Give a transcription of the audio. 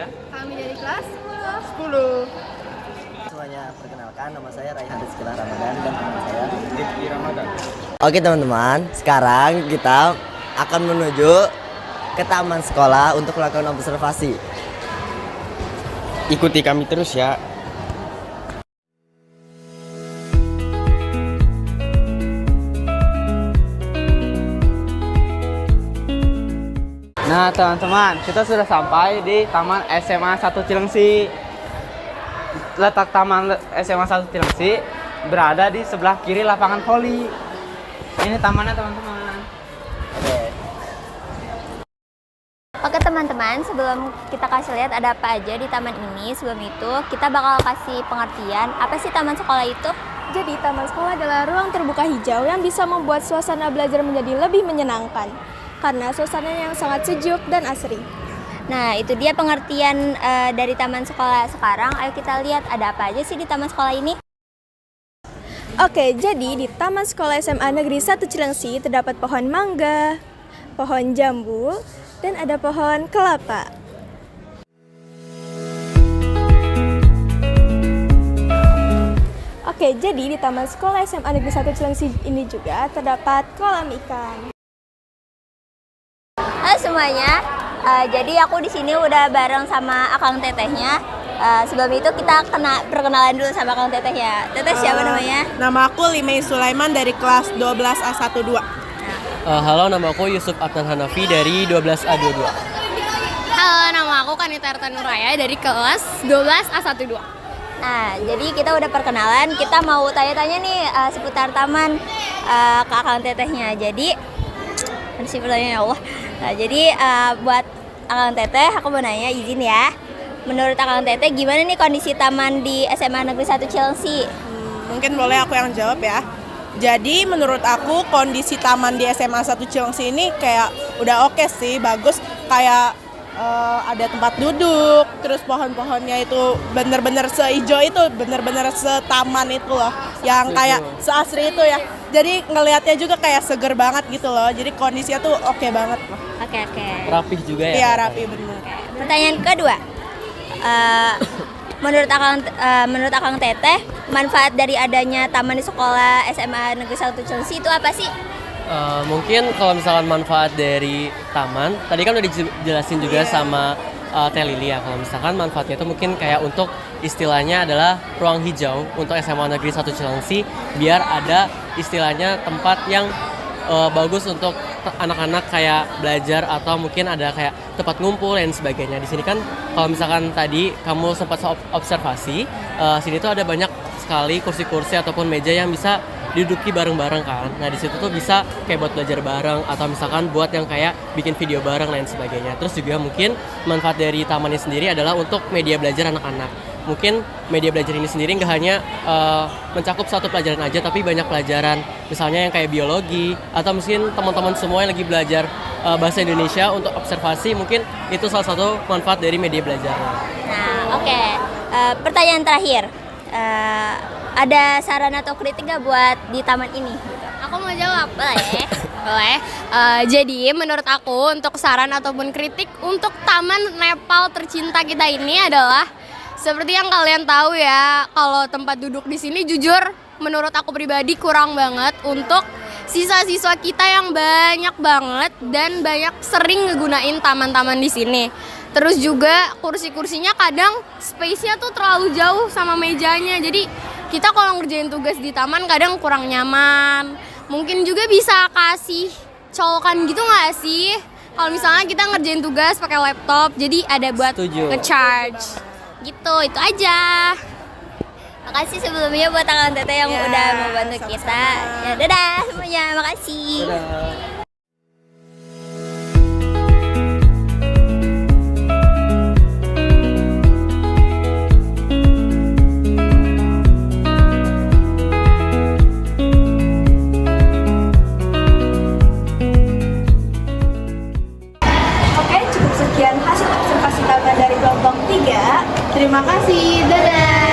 Kami dari kelas 10. Semuanya, perkenalkan nama saya Raihan Rizkylah Ramadan dan teman saya Rifki Ramadan. Oke teman-teman, sekarang kita akan menuju ke taman sekolah untuk melakukan observasi. Ikuti kami terus ya. Nah teman-teman, kita sudah sampai di Taman SMA 1 Cilengsi. Letak Taman SMA 1 Cilengsi berada di sebelah kiri lapangan voli. Ini tamannya teman-teman. Oke teman-teman, sebelum kita kasih lihat ada apa aja di taman ini, sebelum itu kita bakal kasih pengertian apa sih taman sekolah itu. Jadi taman sekolah adalah ruang terbuka hijau yang bisa membuat suasana belajar menjadi lebih menyenangkan karena suasananya yang sangat sejuk dan asri. Nah itu dia pengertian dari taman sekolah sekarang. Ayo kita lihat ada apa aja sih di taman sekolah ini. Oke, jadi di Taman Sekolah SMA Negeri 1 Cilengsi terdapat pohon mangga, pohon jambu, dan ada pohon kelapa. Oke, jadi di Taman Sekolah SMA Negeri 1 Cilengsi ini juga terdapat kolam ikan. Halo semuanya, jadi aku di sini udah bareng sama Akang Tetehnya. Sebelum itu kita perkenalan dulu sama Akang Tetehnya. Teteh siapa namanya? Nama aku Limei Sulaiman dari kelas 12A12. Halo, nama aku Yusuf Adnan Hanafi dari 12A22. Halo, nama aku Kanita Erta Nuraya dari kelas 12A12. Nah, jadi kita udah perkenalan, kita mau tanya-tanya nih seputar taman ke Akang Tetehnya. Jadi, mana sih pertanyaannya ya Allah? Nah, jadi buat Akang Teteh, aku mau nanya, izin ya. Menurut Akang Teteh, gimana nih kondisi taman di SMA Negeri 1 Cilengsi? Mungkin boleh aku yang jawab ya. Jadi menurut aku kondisi taman di SMA 1 Cilengsi ini kayak udah oke sih, bagus. Kayak ada tempat duduk, terus pohon-pohonnya itu bener-bener sehijau itu, bener-bener setaman itu loh, yang kayak seasri itu ya. Jadi ngelihatnya juga kayak seger banget gitu loh. Jadi kondisinya tuh oke banget loh. Oke. Rapih juga ya? Iya rapi bener. Pertanyaan kedua, menurut Akang Teteh, manfaat dari adanya taman di sekolah SMA Negeri 1 Cilengsi itu apa sih? Mungkin kalau misalkan manfaat dari taman, tadi kan udah dijelasin juga sama Teh Lili ya. Kalau misalkan manfaatnya itu mungkin kayak untuk istilahnya adalah ruang hijau untuk SMA Negeri 1 Cilengsi, biar ada istilahnya tempat yang bagus untuk anak-anak kayak belajar atau mungkin ada kayak tempat ngumpul dan sebagainya. Di sini kan kalau misalkan tadi kamu sempat observasi, sini tuh ada banyak sekali kursi-kursi ataupun meja yang bisa diduduki bareng-bareng kan. Nah di situ tuh bisa kayak buat belajar bareng atau misalkan buat yang kayak bikin video bareng lain sebagainya. Terus juga mungkin manfaat dari taman ini sendiri adalah untuk media belajar anak-anak. Mungkin media belajar ini sendiri nggak hanya mencakup satu pelajaran aja, tapi banyak pelajaran. Misalnya yang kayak biologi atau mungkin teman-teman semua yang lagi belajar bahasa Indonesia untuk observasi, mungkin itu salah satu manfaat dari media belajar. Nah, oke. Pertanyaan terakhir. Ada saran atau kritik nggak buat di taman ini? Aku mau jawab. Boleh. Boleh. Jadi menurut aku untuk saran ataupun kritik untuk Taman Nepal tercinta kita ini adalah seperti yang kalian tahu ya, kalau tempat duduk di sini jujur menurut aku pribadi kurang banget untuk siswa-siswa kita yang banyak banget dan banyak sering ngegunain taman-taman di sini. Terus juga kursi-kursinya kadang space-nya tuh terlalu jauh sama mejanya. Jadi kita kalau ngerjain tugas di taman kadang kurang nyaman. Mungkin juga bisa kasih colokan gitu nggak sih? Kalau misalnya kita ngerjain tugas pakai laptop, jadi ada buat nge-charge. Gitu, itu aja. Makasih sebelumnya buat Akang Teteh yang udah membantu kita. Ya, dadah semuanya, makasih. Dadah. Oke, cukup sekian hasil observasi taman dari kelompok 3. Terima kasih, dadah.